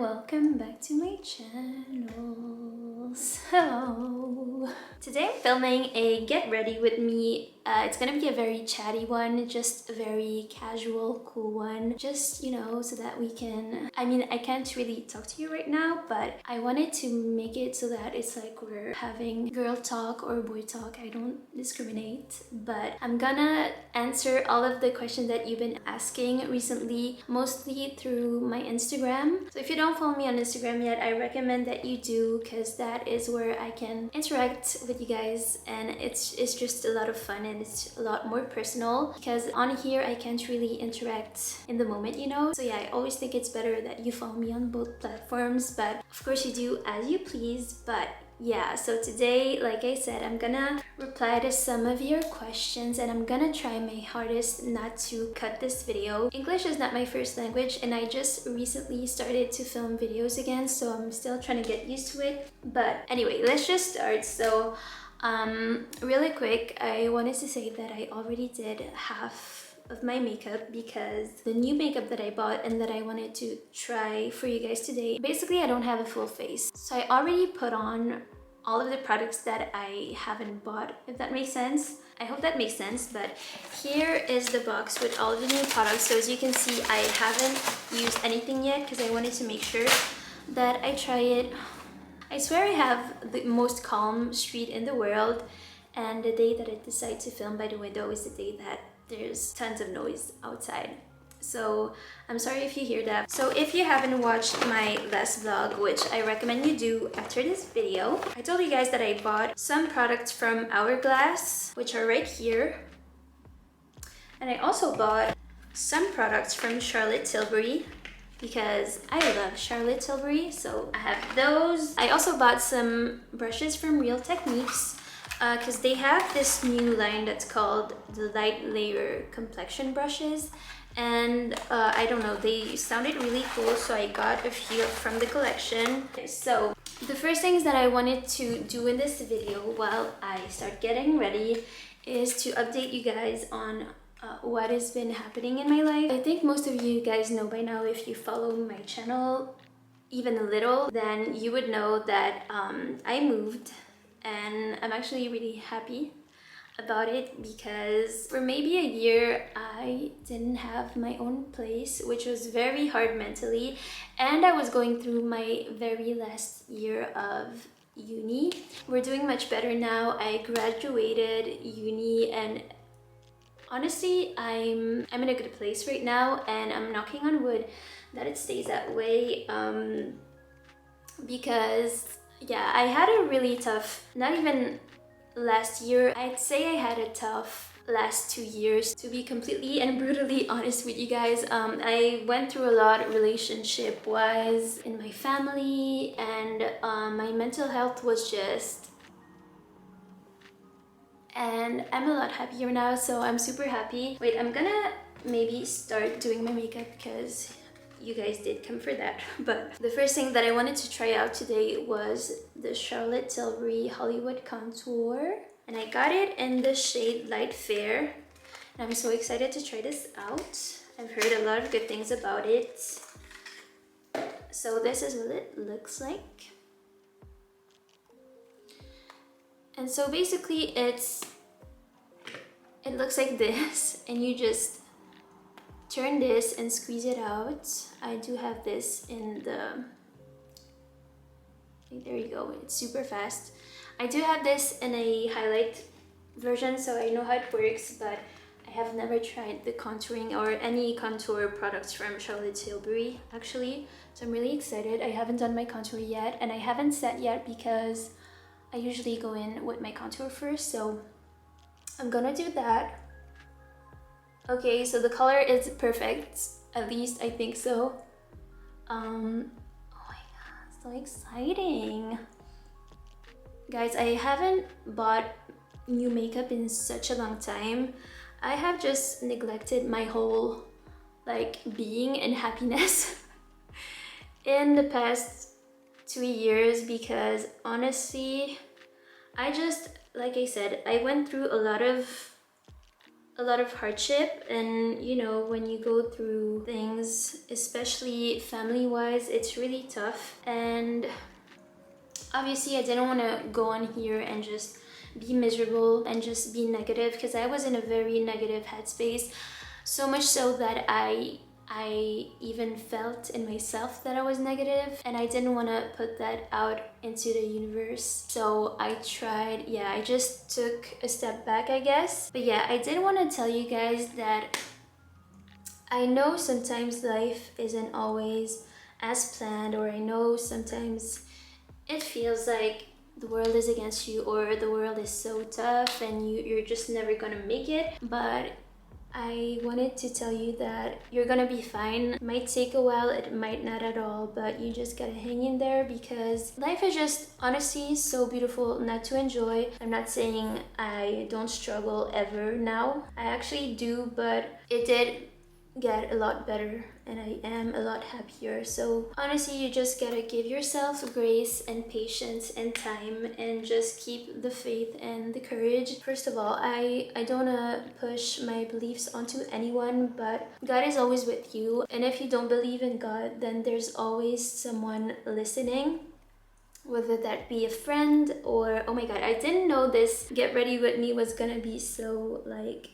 welcome back to my channel. So today I'm filming a get ready with me. It's gonna be a very chatty one, just a very casual, cool one, just, you know, so that we can, I can't really talk to you right now, but I wanted to make it so that it's like we're having girl talk or boy talk. I don't discriminate, but I'm gonna answer all of the questions that you've been asking recently, mostly through my Instagram. So if you don't follow me on Instagram yet, I recommend that you do, because that is where I can interact with you guys, and it's just a lot of fun, and it's a lot more personal, because on here I can't really interact in the moment, you know. So yeah, I always think it's better that you follow me on both platforms, but of course you do as you please. But yeah, so today, like I said, I'm gonna reply to some of your questions, and I'm gonna try my hardest not to cut this video. English is not my first language, and I just recently started to film videos again, so I'm still trying to get used to it. But anyway, let's just start. So really quick, I wanted to say that I already did half of my makeup, because the new makeup that I bought and that I wanted to try for you guys today, basically I don't have a full face, so I already put on all of the products that I haven't bought, if that makes sense. I hope that makes sense. But here is the box with all of the new products. So as you can see, I haven't used anything yet because I wanted to make sure that I try it. I swear I have the most calm street in the world, and the day that I decide to film by the window is the day that there's tons of noise outside. So I'm sorry if you hear that. So if you haven't watched my last vlog, which I recommend you do after this video, I told you guys that I bought some products from Hourglass, which are right here. And I also bought some products from Tilbury, because I love Tilbury, so I have those. I also bought some brushes from Real Techniques, because they have this new line that's called the Light Layer Complexion brushes, and I don't know, they sounded really cool, so I got a few from the collection. So the first things that I wanted to do in this video while I start getting ready is to update you guys on what has been happening in my life. I think most of you guys know by now, if you follow my channel even a little, then you would know that I moved, and I'm actually really happy about it, because for maybe a year I didn't have my own place, which was very hard mentally, and I was going through my very last year of uni. We're doing much better now. I graduated uni, and honestly, I'm in a good place right now, and I'm knocking on wood that it stays that way, because yeah, I had a really tough, not even last year, I'd say I had a tough last 2 years, to be completely and brutally honest with you guys. I went through a lot relationship wise in my family, and my mental health was just, and I'm a lot happier now, so I'm super happy. Wait, I'm gonna maybe start doing my makeup, because you guys did come for that. But the first thing that I wanted to try out today was the Tilbury Hollywood Contour, and I got it in the shade Light Fair, and I'm so excited to try this out. I've heard a lot of good things about it. So this is what it looks like. And so basically it looks like this, and you just turn this and squeeze it out. I do have this in the, there you go, it's super fast. I do have this in a highlight version, so I know how it works, but I have never tried the contouring or any contour products from Tilbury actually, so I'm really excited. I haven't done my contour yet, and I haven't set yet because I usually go in with my contour first, so I'm gonna do that. Okay, so the color is perfect, at least I think so. Oh my god, so exciting. Guys, I haven't bought new makeup in such a long time. I have just neglected my whole being and happiness in the past 2 years, because honestly, I just, like I said, I went through a lot of a lot of hardship, and you know, when you go through things, especially family-wise, it's really tough. And obviously I didn't want to go on here and just be miserable and just be negative, because I was in a very negative headspace, so much so that I even felt in myself that I was negative, and I didn't want to put that out into the universe. So I tried, yeah, I just took a step back, I guess. But yeah, I did want to tell you guys that I know sometimes life isn't always as planned, or I know sometimes it feels like the world is against you, or the world is so tough and you're just never gonna make it. But I wanted to tell you that you're gonna be fine. It might take a while, it might not at all, but you just gotta hang in there, because life is just honestly so beautiful not to enjoy. I'm not saying I don't struggle ever now. I actually do, but it did get a lot better and I am a lot happier. So honestly, you just gotta give yourself grace and patience and time, and just keep the faith and the courage. First of all, I don't wanna push my beliefs onto anyone, but God is always with you, and if you don't believe in God, then there's always someone listening, whether that be a friend or, oh my god, I didn't know this Get Ready With Me was gonna be so like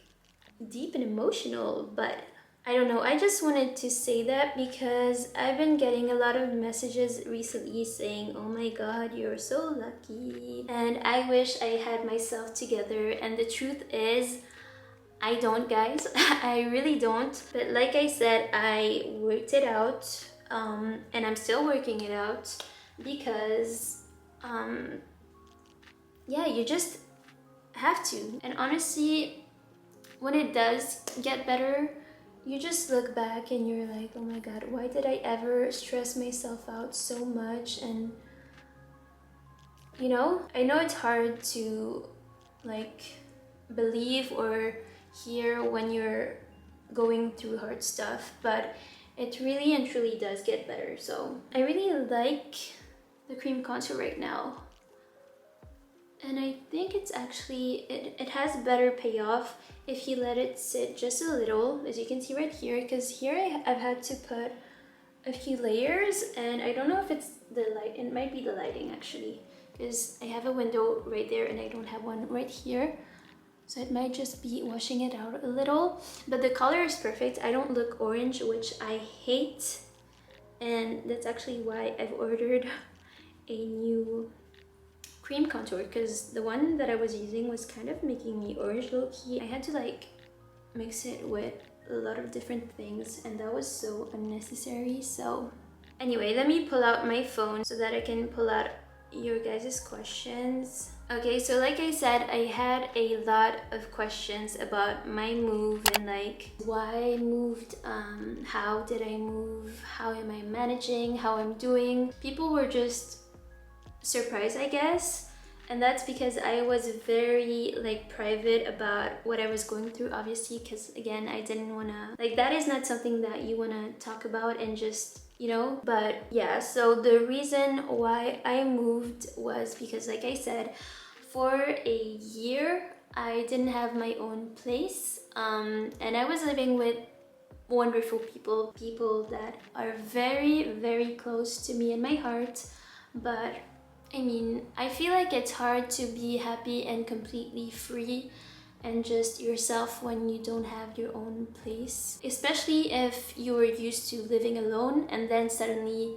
deep and emotional, but I don't know, I just wanted to say that because I've been getting a lot of messages recently saying, oh my god, you're so lucky, and I wish I had myself together. And the truth is, I don't, guys. I really don't. But like I said, I worked it out, and I'm still working it out, because yeah, you just have to. And honestly, when it does get better, you just look back and you're like, oh my god, why did I ever stress myself out so much? And you know, I know it's hard to like believe or hear when you're going through hard stuff, but it really and truly does get better. So I really like the cream contour right now, and I think it's actually, it has better payoff if you let it sit just a little, as you can see right here, because here I've had to put a few layers, and I don't know if it's the light, it might be the lighting actually, because I have a window right there and I don't have one right here, so it might just be washing it out a little. But the color is perfect. I don't look orange, which I hate, and that's actually why I've ordered a new cream contour, because the one that I was using was kind of making me orange low-key. I had to like mix it with a lot of different things, and that was so unnecessary. So anyway, let me pull out my phone so that I can pull out your guys' questions. Okay, so like I said, I had a lot of questions about my move, and like why I moved, how did I move, how am I managing, how I'm doing. People were just surprised, I guess, and that's because I was very like private about what I was going through, obviously, because again, I didn't want to, like, that is not something that you want to talk about and just, you know. But yeah, so the reason why I moved was because, like I said, for a year I didn't have my own place, and I was living with wonderful people that are very, very close to me and my heart. But I mean, I feel like it's hard to be happy and completely free and just yourself when you don't have your own place, especially if you were used to living alone and then suddenly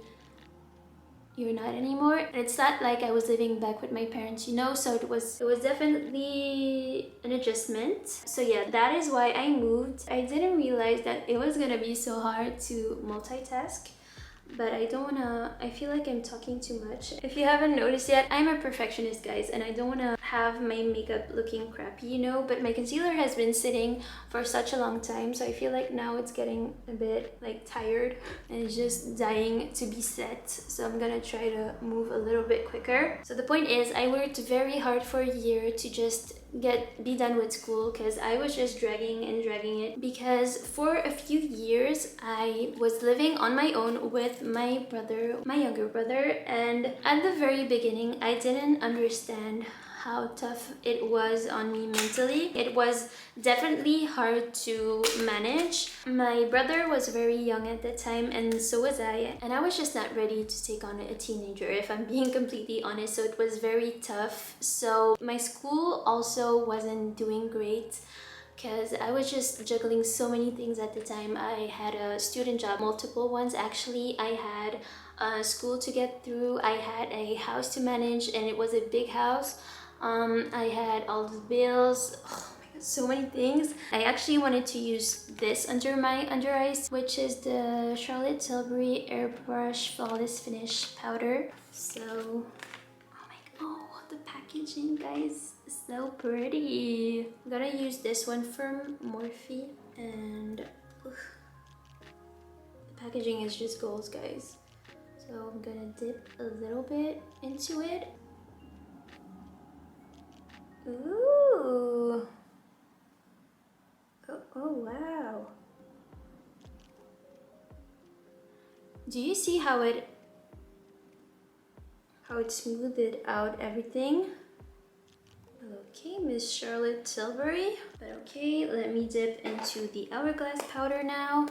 you're not anymore. And it's not like I was living back with my parents, you know, so it was definitely an adjustment. So yeah, that is why I moved. I didn't realize that it was gonna be so hard to multitask, but I don't wanna, I feel like I'm talking too much. If you haven't noticed yet, I'm a perfectionist, guys, and I don't wanna have my makeup looking crappy, you know, but my concealer has been sitting for such a long time, so I feel like now it's getting a bit like tired and it's just dying to be set. So I'm gonna try to move a little bit quicker. So the point is, I worked very hard for a year to just be done with school, because I was just dragging it, because for a few years I was living on my own with my younger brother, and at the very beginning I didn't understand how tough it was on me mentally. It was definitely hard to manage. My brother was very young at that time, and so was I, and I was just not ready to take on a teenager, if I'm being completely honest. So it was very tough. So my school also wasn't doing great because I was just juggling so many things at the time. I had a student job, multiple ones actually. I had school to get through. I had a house to manage, and it was a big house. I had all the bills. Oh my god, so many things. I actually wanted to use this under my under eyes, which is the Charlotte Tilbury Airbrush Flawless Finish Powder. So, oh my god, oh, the packaging, guys, is so pretty. I'm gonna use this one from Morphe, and ugh, the packaging is just goals, guys. So I'm gonna dip a little bit into it. Ooh. Oh wow. Do you see how it smoothed out everything? Okay, Miss Charlotte Tilbury. But okay, let me dip into the Hourglass powder now.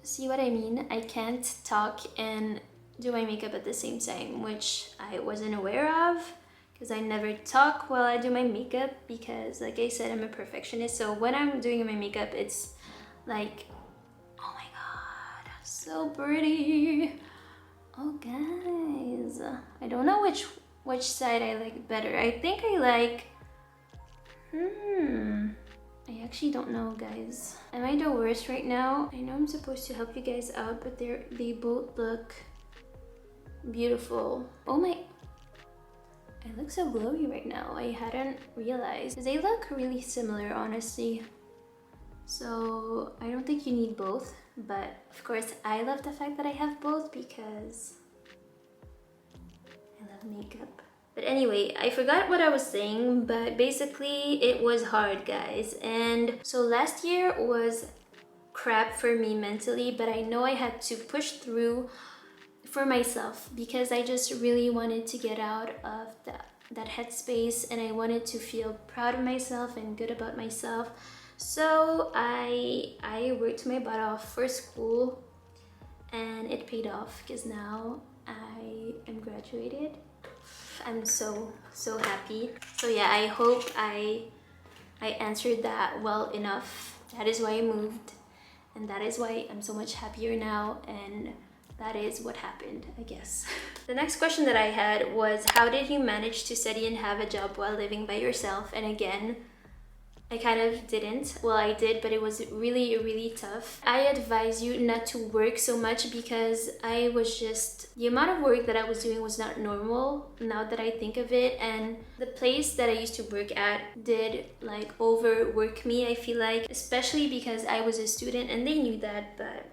See what I mean? I can't talk and do my makeup at the same time, which I wasn't aware of because I never talk while I do my makeup because, like I said, I'm a perfectionist. So when I'm doing my makeup, it's like, oh my god, so pretty. Oh guys, I don't know which side I like better. I think I like, I actually don't know, guys. Am I the worst right now? I know I'm supposed to help you guys out, but they both look beautiful. Oh my, I look so glowy right now. I hadn't realized. They look really similar, honestly. So I don't think you need both, but of course I love the fact that I have both because I love makeup. But anyway, I forgot what I was saying, but basically it was hard, guys. And so last year was crap for me mentally, but I know I had to push through for myself because I just really wanted to get out of that headspace, and I wanted to feel proud of myself and good about myself. So I worked my butt off for school, and it paid off because now I am graduated. I'm so happy. So yeah, I hope I answered that well enough. That is why I moved, and that is why I'm so much happier now, and that is what happened, I guess. The next question that I had was, how did you manage to study and have a job while living by yourself? And again, I kind of didn't. Well, I did, but it was really, really tough. I advise you not to work so much because I was just, the amount of work that I was doing was not normal now that I think of it. And the place that I used to work at did like overwork me, I feel like, especially because I was a student and they knew that. But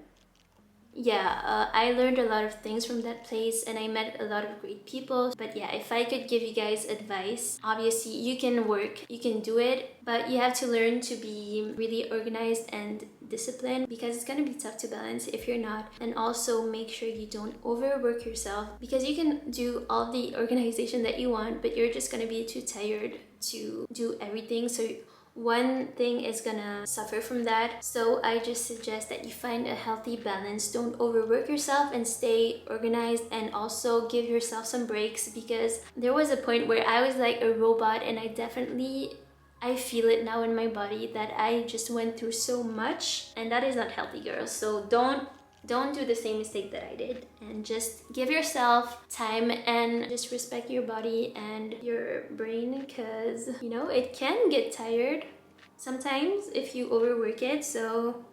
yeah, I learned a lot of things from that place, and I met a lot of great people. But yeah, if I could give you guys advice, obviously you can work, you can do it, but you have to learn to be really organized and disciplined because it's gonna be tough to balance if you're not. And also make sure you don't overwork yourself because you can do all the organization that you want, but you're just gonna be too tired to do everything. So one thing is gonna suffer from that. So I just suggest that you find a healthy balance. Don't overwork yourself and stay organized, and also give yourself some breaks because there was a point where I was like a robot, and I feel it now in my body that I just went through so much, and that is not healthy, girls. So don't do the same mistake that I did, and just give yourself time and just respect your body and your brain because, you know, it can get tired sometimes if you overwork it. So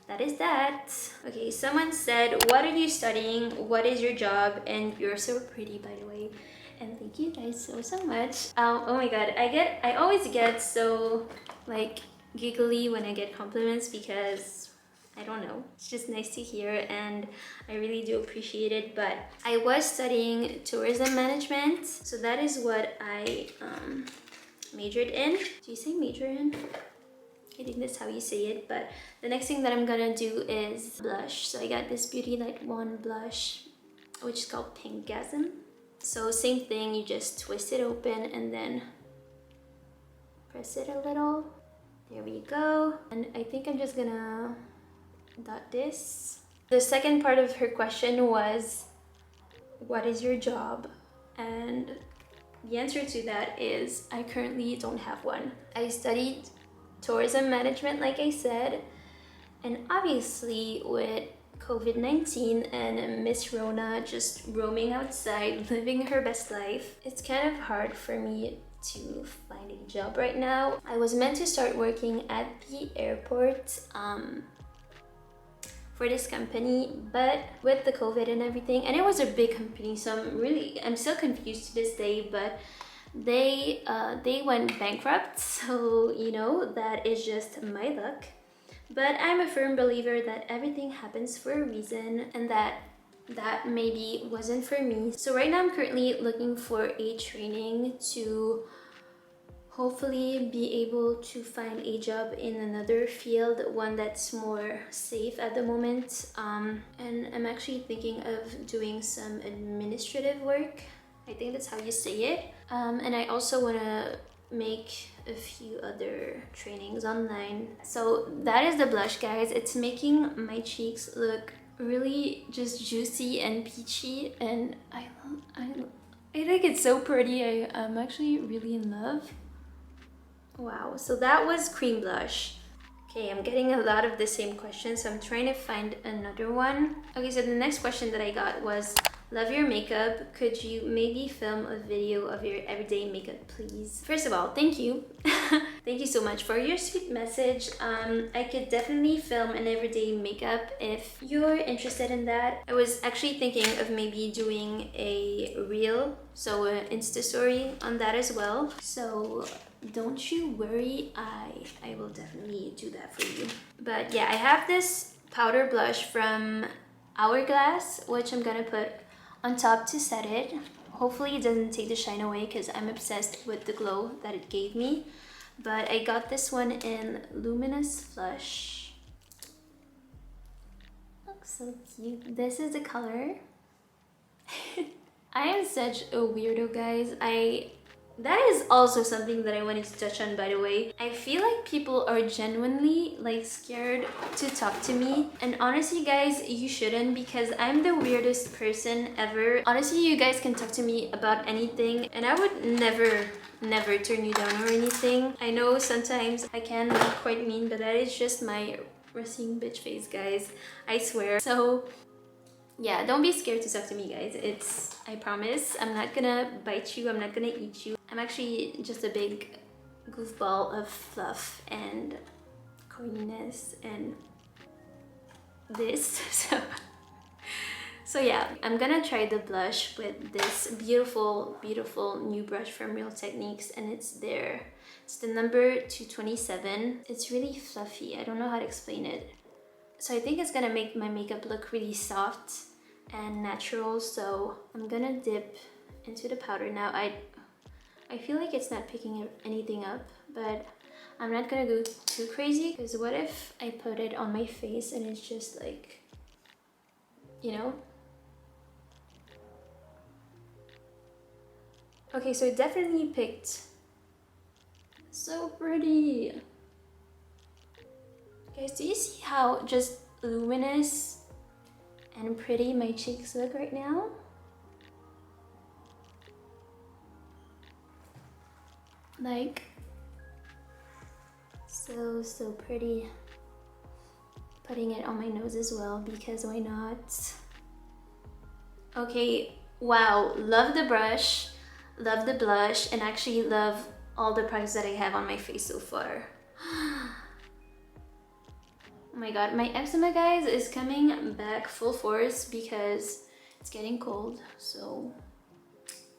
that is that. Okay, someone said, what are you studying? What is your job? And you're so pretty, by the way. And thank you guys so much. Oh my god, I always get so like giggly when I get compliments because I don't know, it's just nice to hear, and I really do appreciate it. But I was studying tourism management, so that is what I majored in. Do you say major in? I think that's how you say it. But the next thing that I'm gonna do is blush. So I got this Beauty Light One blush, which is called Pinkgasm. So same thing, you just twist it open and then press it a little. There we go. And I think I'm just gonna dot this. The second part of her question was, what is your job? And the answer to that is, I currently don't have one. I studied tourism management, like I said, and obviously with COVID-19 and Miss Rona just roaming outside, living her best life, it's kind of hard for me to find a job right now. I was meant to start working at the airport for this company, but with the COVID and everything, and it was a big company, so I'm still confused to this day, but they went bankrupt, so you know, that is just my luck. But I'm a firm believer that everything happens for a reason, and that maybe wasn't for me. So right now I'm currently looking for a training to hopefully be able to find a job in another field, one that's more safe at the moment. And I'm actually thinking of doing some administrative work. I think that's how you say it. And I also want to make a few other trainings online. So that is the blush, guys. It's making my cheeks look really just juicy and peachy, and I think it's so pretty. I'm actually really in love. Wow, so that was cream blush. Okay, I'm getting a lot of the same questions, so I'm trying to find another one. Okay, so the next question that I got was, love your makeup. Could you maybe film a video of your everyday makeup, please? First of all, thank you. Thank you so much for your sweet message. I could definitely film an everyday makeup if you're interested in that. I was actually thinking of maybe doing a reel, so an Insta story on that as well. So don't you worry, I will definitely do that for you. But yeah, I have this powder blush from Hourglass, which I'm gonna put on top to set it. Hopefully it doesn't take the shine away, because I'm obsessed with the glow that it gave me. But I got this one in Luminous Flush. Looks so cute. This is the color. I am such a weirdo, guys. That is also something that I wanted to touch on, by the way. I feel like people are genuinely like scared to talk to me. And honestly, guys, you shouldn't, because I'm the weirdest person ever. Honestly, you guys can talk to me about anything and I would never turn you down or anything. I know sometimes I can be quite mean, but that is just my resting bitch face, guys. I swear. So yeah, don't be scared to talk to me, guys. I promise, I'm not gonna bite you, I'm not gonna eat you. I'm actually just a big goofball of fluff and corniness and this. So yeah, I'm gonna try the blush with this beautiful new brush from Real Techniques, and it's the number 227. It's really fluffy, I don't know how to explain it. So I think it's gonna make my makeup look really soft and natural, so I'm gonna dip into the powder now. I feel like it's not picking anything up, but I'm not gonna go too crazy, because what if I put it on my face and it's just like, you know? Okay, so it definitely picked. So pretty. Guys, do you see how just luminous and pretty my cheeks look right now? Like, so pretty. Putting it on my nose as well, because why not? Okay, wow, love the brush, love the blush, and actually love all the products that I have on my face so far. Oh my god, my eczema, guys, is coming back full force because it's getting cold, so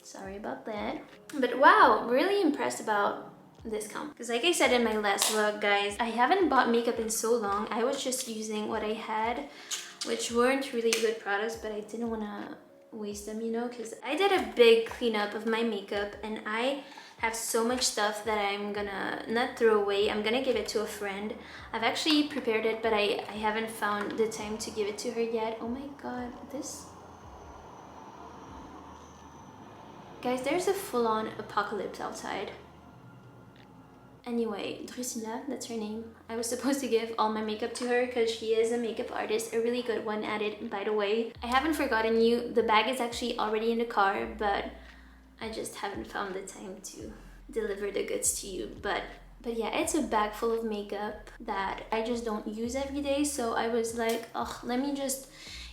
sorry about that. But wow, really impressed about this comp, because like I said in my last vlog, guys, I haven't bought makeup in so long. I was just using what I had, which weren't really good products, but I didn't want to waste them, you know, because I did a big cleanup of my makeup and I have so much stuff that I'm gonna not throw away. I'm gonna give it to a friend. I've actually prepared it, but I haven't found the time to give it to her yet. Oh my god, this... Guys, there's a full-on apocalypse outside. Anyway, Drusilla, that's her name. I was supposed to give all my makeup to her because she is a makeup artist, a really good one at it, by the way. I haven't forgotten you. The bag is actually already in the car, but I just haven't found the time to deliver the goods to you. But yeah, it's a bag full of makeup that I just don't use every day. So I was like, oh, let me just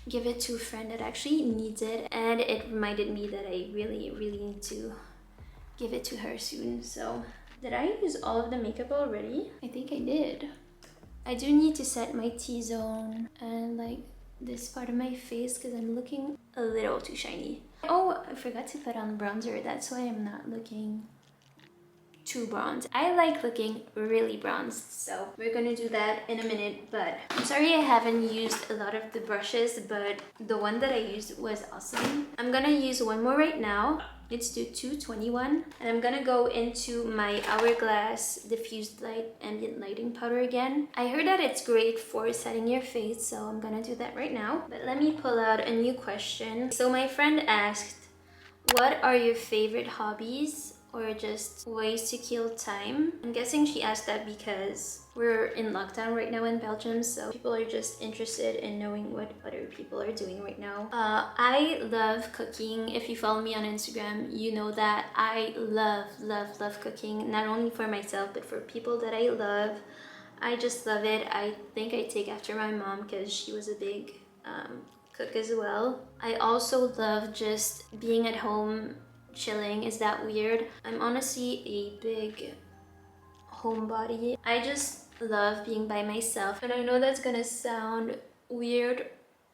give it to a friend that actually needs it. And it reminded me that I really need to give it to her soon. So did I use all of the makeup already? I think I did. I do need to set my T-zone and like this part of my face because I'm looking a little too shiny. Oh, I forgot to put on bronzer. That's why I'm not looking too bronzed. I like looking really bronzed, so we're gonna do that in a minute. But I'm sorry I haven't used a lot of the brushes, but the one that I used was awesome. I'm gonna use one more right now. It's the 221, and I'm gonna go into my Hourglass diffused light ambient lighting powder again. I heard that it's great for setting your face, so I'm gonna do that right now. But let me pull out a new question. So my friend asked, what are your favorite hobbies or just ways to kill time? I'm guessing she asked that because we're in lockdown right now in Belgium, so people are just interested in knowing what other people are doing right now. I love cooking. If you follow me on Instagram, you know that I love cooking, not only for myself but for people that I love. I just love it. I think I take after my mom because she was a big cook as well. I also love just being at home chilling. Is that weird? I'm honestly a big homebody. I just love being by myself, and I know that's gonna sound weird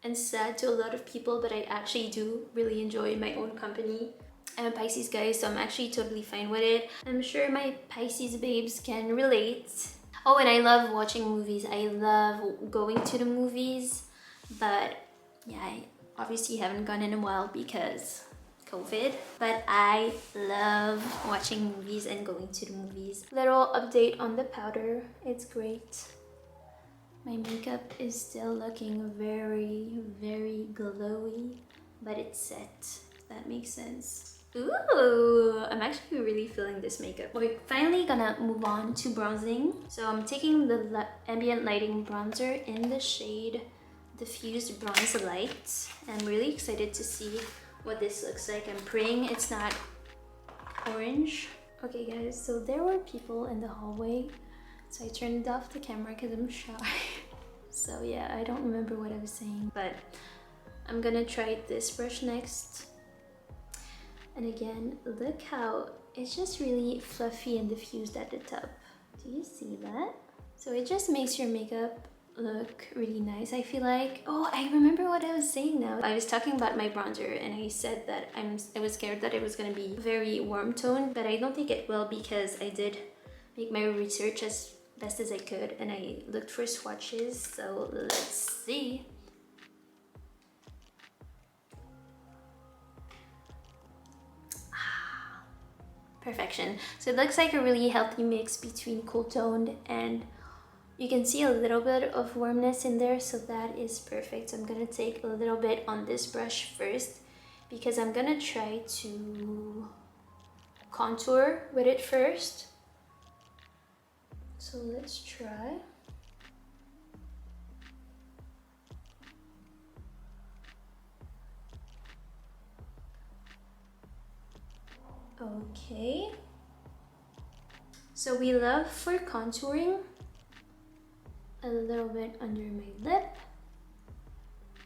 and sad to a lot of people, but I actually do really enjoy my own company. I'm a Pisces, guys, so I'm actually totally fine with it. I'm sure my Pisces babes can relate. Oh, and I love watching movies. I love going to the movies, but yeah, I obviously haven't gone in a while because COVID, but I love watching movies and going to the movies. Little update on the powder, it's great. My makeup is still looking very glowy, but it's set, if that makes sense. Ooh, I'm actually really feeling this makeup. We're finally gonna move on to bronzing. So I'm taking the ambient lighting bronzer in the shade Diffused Bronze Light. I'm really excited to see what this looks like. I'm praying it's not orange. Okay guys, so there were people in the hallway, so I turned off the camera because I'm shy. So yeah, I don't remember what I was saying, but I'm gonna try this brush next. And again, look how it's just really fluffy and diffused at the top. Do you see that? So it just makes your makeup look really nice, I feel like. Oh, I remember what I was saying now. I was talking about my bronzer and I said that I was scared that it was gonna be very warm toned, but I don't think it will because I did make my research as best as I could and I looked for swatches, so let's see. Perfection. So it looks like a really healthy mix between cool toned and you can see a little bit of warmness in there, so that is perfect. So I'm gonna take a little bit on this brush first because I'm gonna try to contour with it first. So let's try. Okay. So we love for contouring a little bit under my lip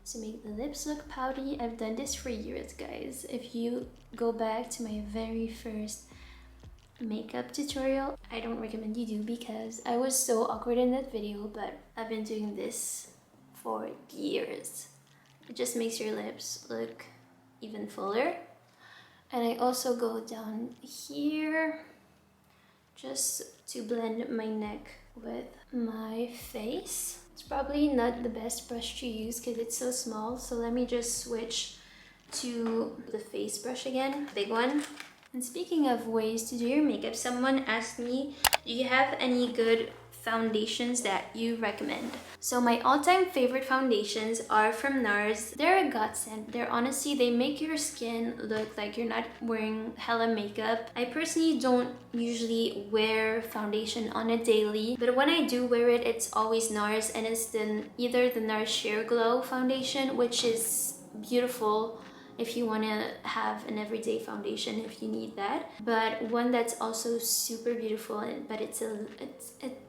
to make the lips look pouty. I've done this for years, guys. If you go back to my very first makeup tutorial, I don't recommend you do because I was so awkward in that video, but I've been doing this for years. It just makes your lips look even fuller. And I also go down here just to blend my neck with my face. It's probably not the best brush to use because it's so small, so let me just switch to the face brush again, big one. And speaking of ways to do your makeup, someone asked me, do you have any good foundations that you recommend? So my all-time favorite foundations are from NARS. They're a godsend. They're honestly, they make your skin look like you're not wearing hella makeup. I personally don't usually wear foundation on a daily, but when I do wear it, it's always NARS, and it's either the NARS Sheer Glow foundation, which is beautiful if you want to have an everyday foundation if you need that, but one that's also super beautiful, but it's a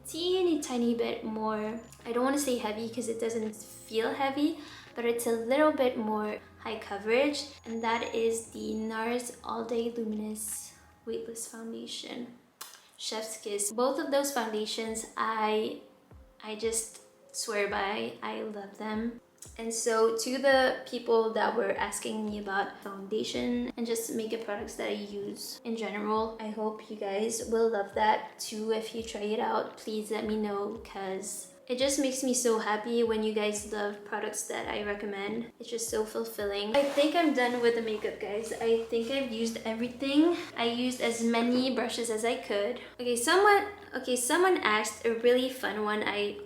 teeny tiny bit more, I don't want to say heavy because it doesn't feel heavy, but it's a little bit more high coverage, and that is the NARS All Day Luminous Weightless Foundation. Chef's kiss. Both of those foundations I just swear by. I love them. And so to the people that were asking me about foundation and just makeup products that I use in general, I hope you guys will love that too. If you try it out, please let me know, because it just makes me so happy when you guys love products that I recommend. It's just so fulfilling. I think I'm done with the makeup, guys. I think I've used everything. I used as many brushes as I could. Okay, someone asked a really fun one. I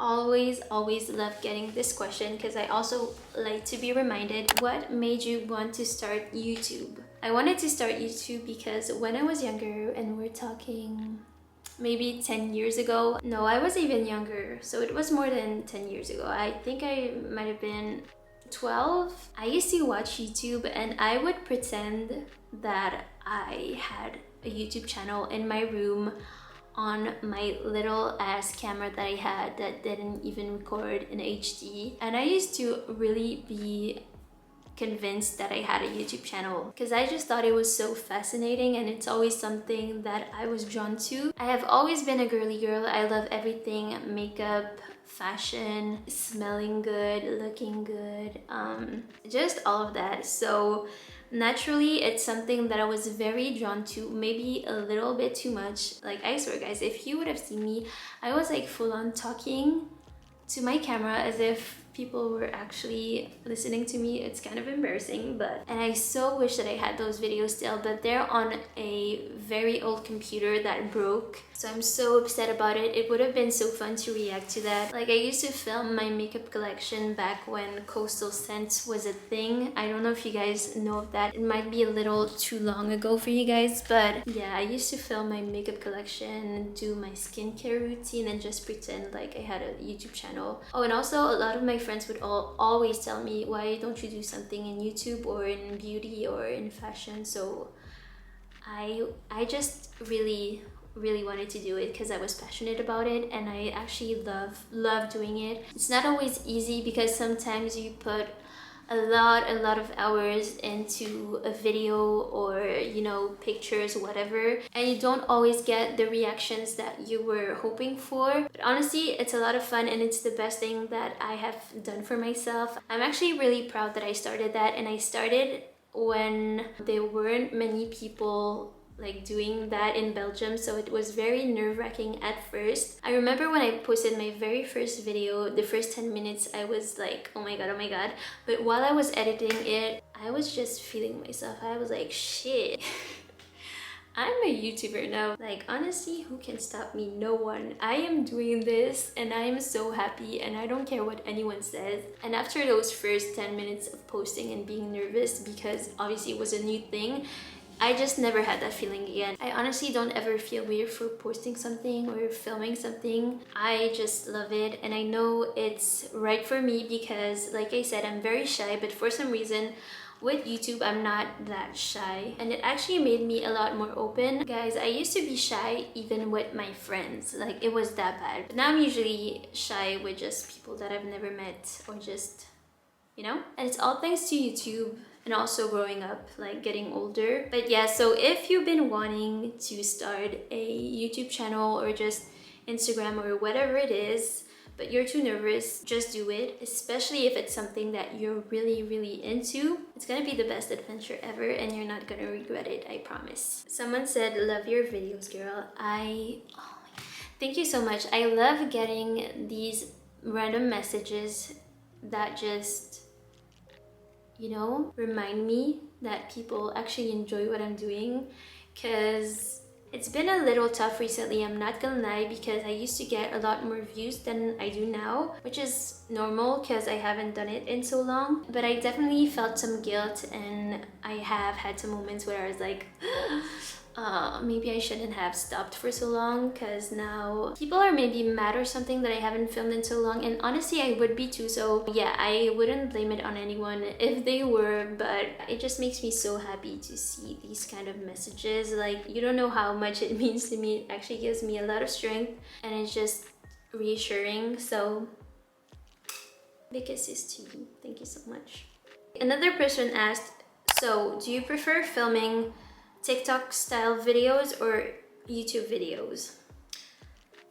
always love getting this question because I also like to be reminded, what made you want to start YouTube? I wanted to start YouTube because when I was younger, and we're talking maybe 10 years ago. No, I was even younger, so it was more than 10 years ago. I think I might have been 12. I used to watch YouTube and I would pretend that I had a YouTube channel in my room on my little ass camera that I had that didn't even record in HD, and I used to really be convinced that I had a YouTube channel because I just thought it was so fascinating, and it's always something that I was drawn to. I have always been a girly girl. I love everything makeup, fashion, smelling good, looking good, just all of that. So naturally, it's something that I was very drawn to, maybe a little bit too much. Like, I swear guys, if you would have seen me, I was like full on talking to my camera as if people were actually listening to me. It's kind of embarrassing, and I so wish that I had those videos still, but they're on a very old computer that broke, so I'm so upset about it. It would have been so fun to react to that. Like, I used to film my makeup collection back when coastal scents was a thing. I don't know if you guys know of that. It might be a little too long ago for you guys, but yeah, I used to film my makeup collection, do my skincare routine, and just pretend like I had a YouTube channel. Oh, and also a lot of my friends would always tell me, why don't you do something in YouTube or in beauty or in fashion? So I just really wanted to do it because I was passionate about it, and I actually love doing it. It's not always easy because sometimes you put a lot of hours into a video or, you know, pictures, whatever, and you don't always get the reactions that you were hoping for. But honestly, it's a lot of fun, and it's the best thing that I have done for myself. I'm actually really proud that I started that, and I started when there weren't many people like doing that in Belgium, so it was very nerve-wracking at first. I remember when I posted my very first video, the first 10 minutes, I was like, oh my god, but while I was editing it, I was just feeling myself. I was like, shit, I'm a YouTuber now. Like, honestly, who can stop me? No one. I am doing this and I am so happy, and I don't care what anyone says. And after those first 10 minutes of posting and being nervous, because obviously it was a new thing, I just never had that feeling again. I honestly don't ever feel weird for posting something or filming something. I just love it, and I know it's right for me because, like I said, I'm very shy, but for some reason with YouTube, I'm not that shy, and it actually made me a lot more open. Guys, I used to be shy even with my friends. Like, it was that bad. But now I'm usually shy with just people that I've never met, or just, you know? And it's all thanks to YouTube, and also growing up, like getting older. But yeah, so if you've been wanting to start a YouTube channel or just Instagram or whatever it is, but you're too nervous, just do it. Especially if it's something that you're really into. It's gonna be the best adventure ever, and you're not gonna regret it, I promise. Someone said, love your videos, girl. Thank you so much. I love getting these random messages that just, you know, remind me that people actually enjoy what I'm doing, because it's been a little tough recently, I'm not gonna lie, because I used to get a lot more views than I do now, which is normal because I haven't done it in so long. But I definitely felt some guilt, and I have had some moments where I was like, maybe I shouldn't have stopped for so long, because now people are maybe mad or something that I haven't filmed in so long, and honestly I would be too. So yeah, I wouldn't blame it on anyone if they were, but it just makes me so happy to see these kind of messages. Like, you don't know how much it means to me. It actually gives me a lot of strength, and it's just reassuring. So big kisses to you. Thank you so much. Another person asked, so do you prefer filming TikTok style videos or YouTube videos?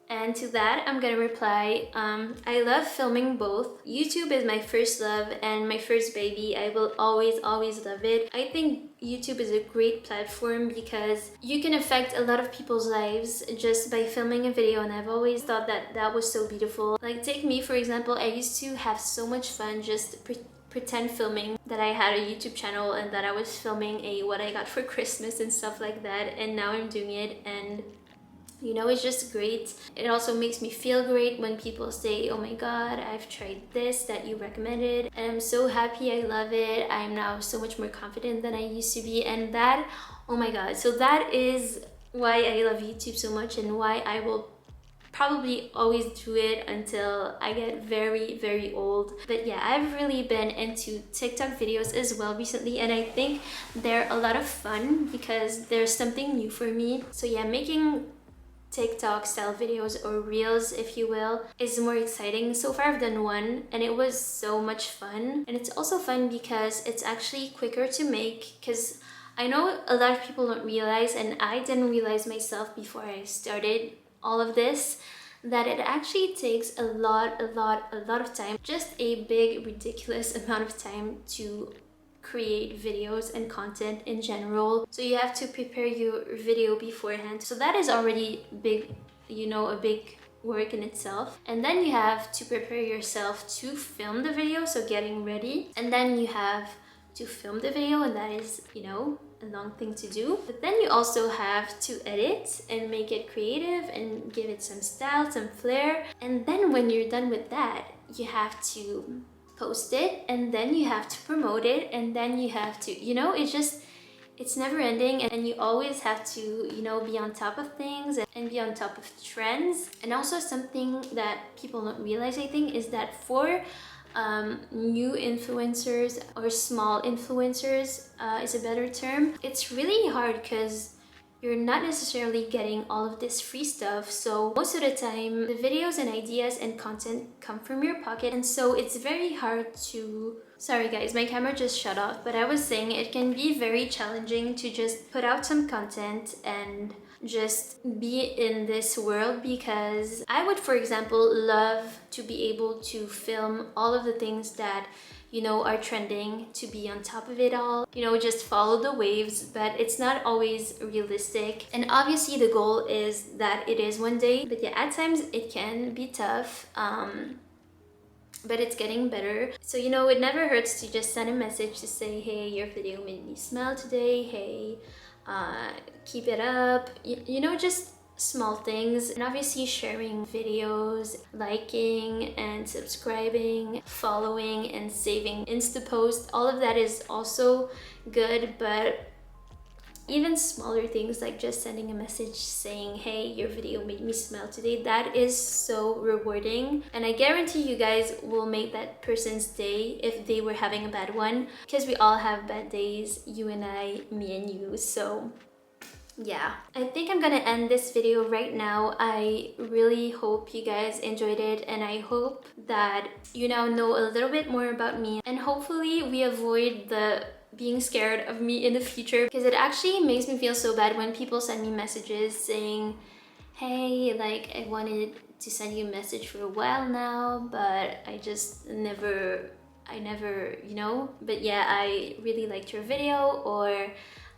And to that, I'm gonna reply, I love filming both. YouTube is my first love and my first baby. I will always love it. I think YouTube is a great platform because you can affect a lot of people's lives just by filming a video, and I've always thought that that was so beautiful. Like, take me for example, I used to have so much fun just pretend filming that I had a YouTube channel and that I was filming a what I got for Christmas and stuff like that, and now I'm doing it, and you know, it's just great. It also makes me feel great when people say, oh my god, I've tried this that you recommended, and I'm so happy, I love it. I'm now so much more confident than I used to be, and that, oh my god, so that is why I love YouTube so much, and why I will probably always do it until I get very old. But yeah, I've really been into TikTok videos as well recently, and I think they're a lot of fun because there's something new for me. So yeah, making TikTok style videos, or reels if you will, is more exciting. So far I've done one and it was so much fun, and it's also fun because it's actually quicker to make, because I know a lot of people don't realize, and I didn't realize myself before I started all of this, that it actually takes a lot of time, just a big ridiculous amount of time to create videos and content in general. So you have to prepare your video beforehand, so that is already big, you know, a big work in itself. And then you have to prepare yourself to film the video, so getting ready, and then you have to film the video, and that is, you know, a long thing to do. But then you also have to edit and make it creative and give it some style, some flair, and then when you're done with that, you have to post it, and then you have to promote it, and then you have to, you know, it's never ending, and you always have to, you know, be on top of things and be on top of trends. And also something that people don't realize, I think, is that for new influencers, or small influencers is a better term, it's really hard because you're not necessarily getting all of this free stuff. So most of the time, the videos and ideas and content come from your pocket, and so it's very hard to... Sorry guys, my camera just shut off, but I was saying it can be very challenging to just put out some content and just be in this world, because I would, for example, love to be able to film all of the things that, you know, are trending, to be on top of it all, you know, just follow the waves, but it's not always realistic. And obviously the goal is that it is one day, but yeah, at times it can be tough, but it's getting better. So, you know, it never hurts to just send a message to say, hey, your video made me smile today, hey, keep it up, you know, just small things. And obviously sharing videos, liking and subscribing, following and saving Insta posts, all of that is also good, but even smaller things like just sending a message saying, hey, your video made me smile today, that is so rewarding, and I guarantee you guys will make that person's day if they were having a bad one, because we all have bad days, you and I, me and you. So yeah, I think I'm gonna end this video right now. I really hope you guys enjoyed it, and I hope that you now know a little bit more about me, and hopefully we avoid the being scared of me in the future, because it actually makes me feel so bad when people send me messages saying, hey, like, I wanted to send you a message for a while now, but I never, you know, but yeah, I really liked your video, or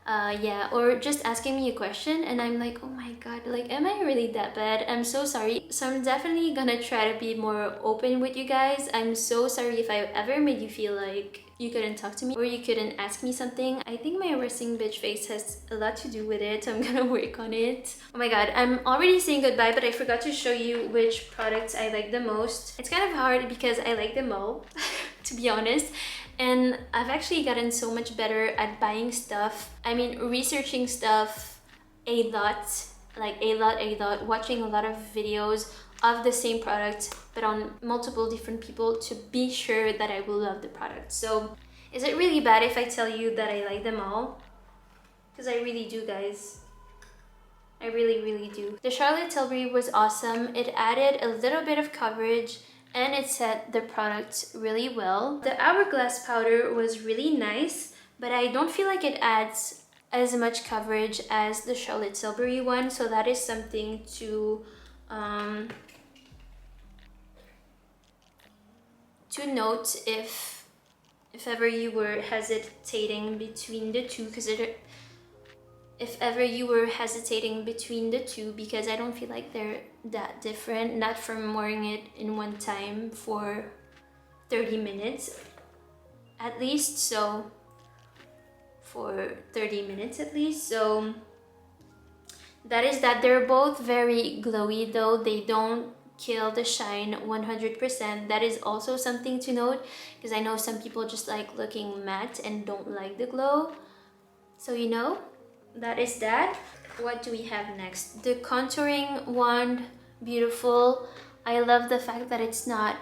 Yeah, or just asking me a question and I'm like, oh my god, like, am I really that bad? I'm so sorry. So I'm definitely gonna try to be more open with you guys. I'm so sorry if I ever made you feel like you couldn't talk to me or you couldn't ask me something. I think my resting bitch face has a lot to do with it, so I'm gonna work on it. Oh my god, I'm already saying goodbye, but I forgot to show you which products I like the most. It's kind of hard because I like them all, to be honest. And I've actually gotten so much better at buying stuff. I mean, researching stuff a lot, like a lot, watching a lot of videos of the same product, but on multiple different people to be sure that I will love the product. So is it really bad if I tell you that I like them all? Because I really do, guys. I really do. The Charlotte Tilbury was awesome. It added a little bit of coverage and it set the product really well. The Hourglass powder was really nice, but I don't feel like it adds as much coverage as the Charlotte Tilbury one, so that is something to note if ever you were hesitating between the two, because because I don't feel like they're that different, not from wearing it in one time for 30 minutes at least. So for 30 minutes at least. So that is that. They're both very glowy though. They don't kill the shine 100%. That is also something to note, because I know some people just like looking matte and don't like the glow. So you know, that is that. What do we have next? The contouring wand, beautiful. I love the fact that it's not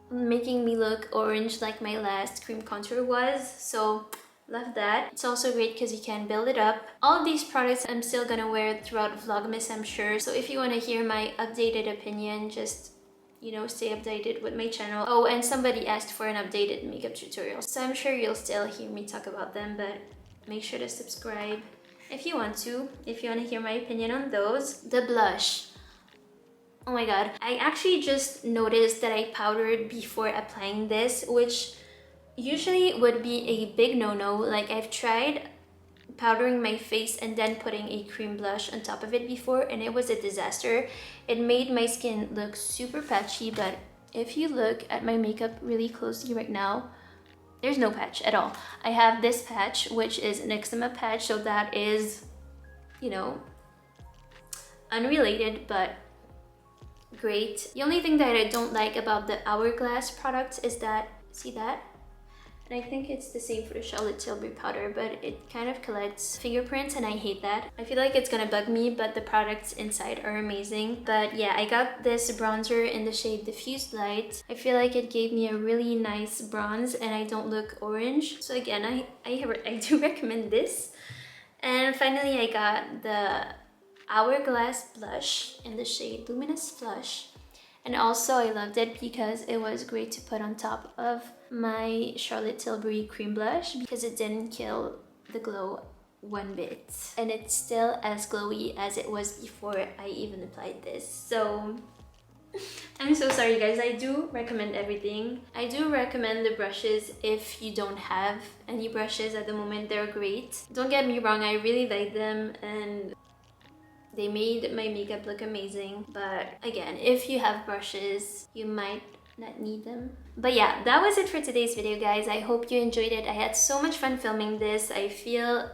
making me look orange like my last cream contour was, so love that. It's also great because you can build it up. All of these products I'm still gonna wear throughout Vlogmas, I'm sure, so if you want to hear my updated opinion, just, you know, stay updated with my channel. Oh, and somebody asked for an updated makeup tutorial, so I'm sure you'll still hear me talk about them, but make sure to subscribe if you want to hear my opinion on those. The blush. Oh my god, I actually just noticed that I powdered before applying this, which usually would be a big no-no. Like, I've tried powdering my face and then putting a cream blush on top of it before, and it was a disaster. It made my skin look super patchy, but if you look at my makeup really closely right now, there's no patch at all. I have this patch, which is an eczema patch, so that is, you know, unrelated, but great. The only thing that I don't like about the Hourglass products is that, see that? And I think it's the same for the Charlotte Tilbury powder, but it kind of collects fingerprints and I hate that. I feel like it's gonna bug me, but the products inside are amazing. But yeah, I got this bronzer in the shade Diffused Light. I feel like it gave me a really nice bronze and I don't look orange. So again, I do recommend this. And finally, I got the Hourglass Blush in the shade Luminous Flush. And also I loved it because it was great to put on top of my Charlotte Tilbury cream blush, because it didn't kill the glow one bit. And it's still as glowy as it was before I even applied this. So I'm so sorry guys, I do recommend everything. I do recommend the brushes if you don't have any brushes at the moment. They're great. Don't get me wrong, I really like them and they made my makeup look amazing, but again, if you have brushes, you might not need them. But yeah, that was it for today's video, guys. I hope you enjoyed it. I had so much fun filming this. I feel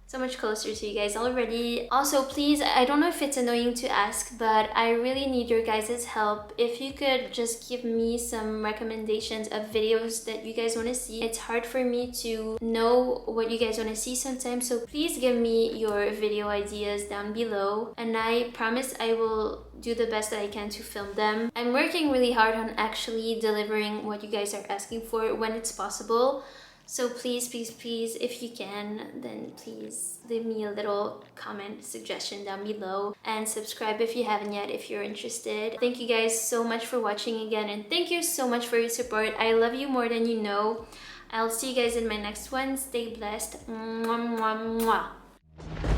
so much closer to you guys already. Also, please, I don't know if it's annoying to ask, but I really need your guys' help. If you could just give me some recommendations of videos that you guys want to see. It's hard for me to know what you guys want to see sometimes, so please give me your video ideas down below, and I promise I will do the best that I can to film them. I'm working really hard on actually delivering what you guys are asking for when it's possible. So please, if you can, then please leave me a little comment suggestion down below, and subscribe if you haven't yet if you're interested. Thank you guys so much for watching again, and thank you so much for your support. I love you more than you know. I'll see you guys in my next one. Stay blessed. Mwah, mwah, mwah.